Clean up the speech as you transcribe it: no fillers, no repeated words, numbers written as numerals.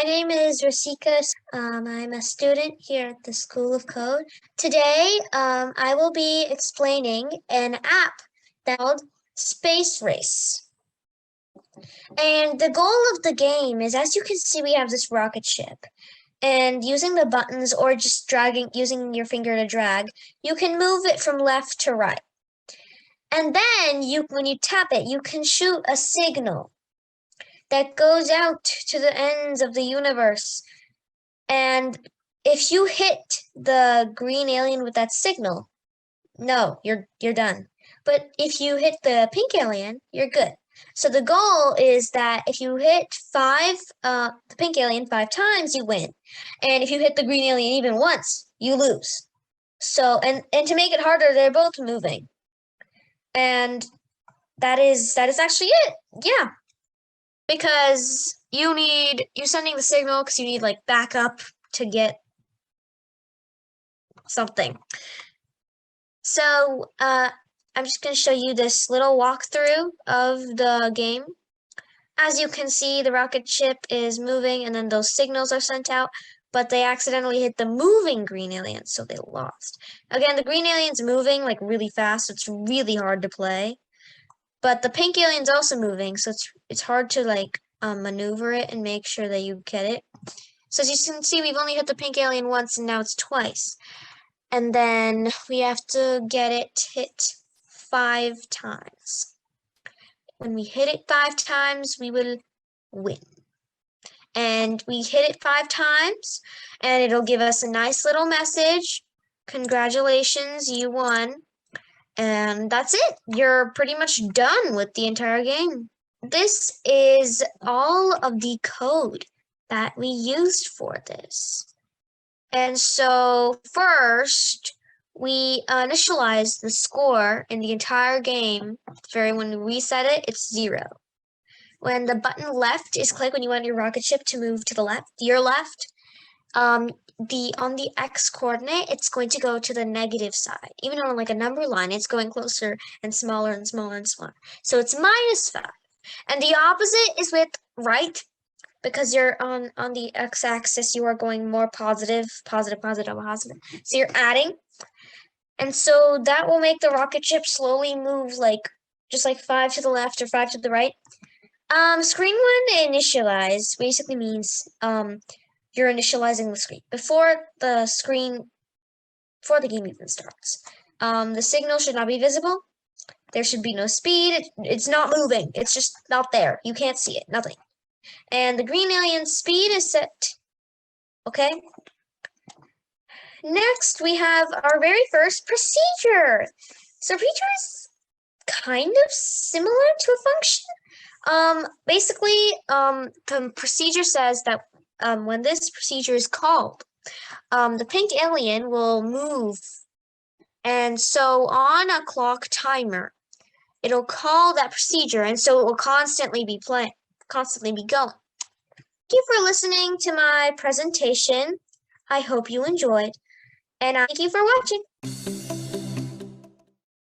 name is Rasika. I'm a student here at the School of Code. Today, I will be explaining an app called Space Race. And the goal of the game is, as you can see, we have this rocket ship. And using the buttons or just using your finger to drag, you can move it from left to right. And then when you tap it, you can shoot a signal that goes out to the ends of the universe. And if you hit the green alien with that signal, no, you're done. But if you hit the pink alien, you're good. So the goal is that if you hit the pink alien 5 times, you win. And if you hit the green alien even once, you lose. So, and to make it harder, they're both moving. And that is actually it. Yeah. Because you're sending the signal because you need like backup to get something. So I'm just going to show you this little walkthrough of the game. As you can see, the rocket ship is moving and then those signals are sent out, but they accidentally hit the moving green alien, so they lost. Again, the green alien's moving like really fast, so it's really hard to play. But the pink alien's also moving, so it's hard to like maneuver it and make sure that you get it. So as you can see, we've only hit the pink alien once and now it's twice. And then we have to get it hit 5 times. When we hit it 5 times, we will win. And we hit it 5 times, and it'll give us a nice little message. Congratulations, you won. And that's it. You're pretty much done with the entire game. This is all of the code that we used for this. And so first, we initialize the score in the entire game. When we reset it, it's 0. When the button left is clicked when you want your rocket ship to move to the left, your left, on the X coordinate, it's going to go to the negative side. Even on like a number line, it's going closer and smaller and smaller and smaller. So it's -5. And the opposite is with right, because you're on the x-axis, you are going more positive, positive, positive, positive. So you're adding. And so that will make the rocket ship slowly move just like 5 to the left or 5 to the right. Screen 1 initialize basically means you're initializing the screen before the game even starts. The signal should not be visible. There should be no speed. It's not moving. It's just not there. You can't see it. Nothing. And the green alien speed is set. Okay. Next, we have our very first procedure. So procedure is kind of similar to a function. Basically, the procedure says that when this procedure is called, the pink alien will move. And so on a clock timer, it'll call that procedure, and so it will constantly be going. Thank you for listening to my presentation. I hope you enjoyed, and thank you for watching.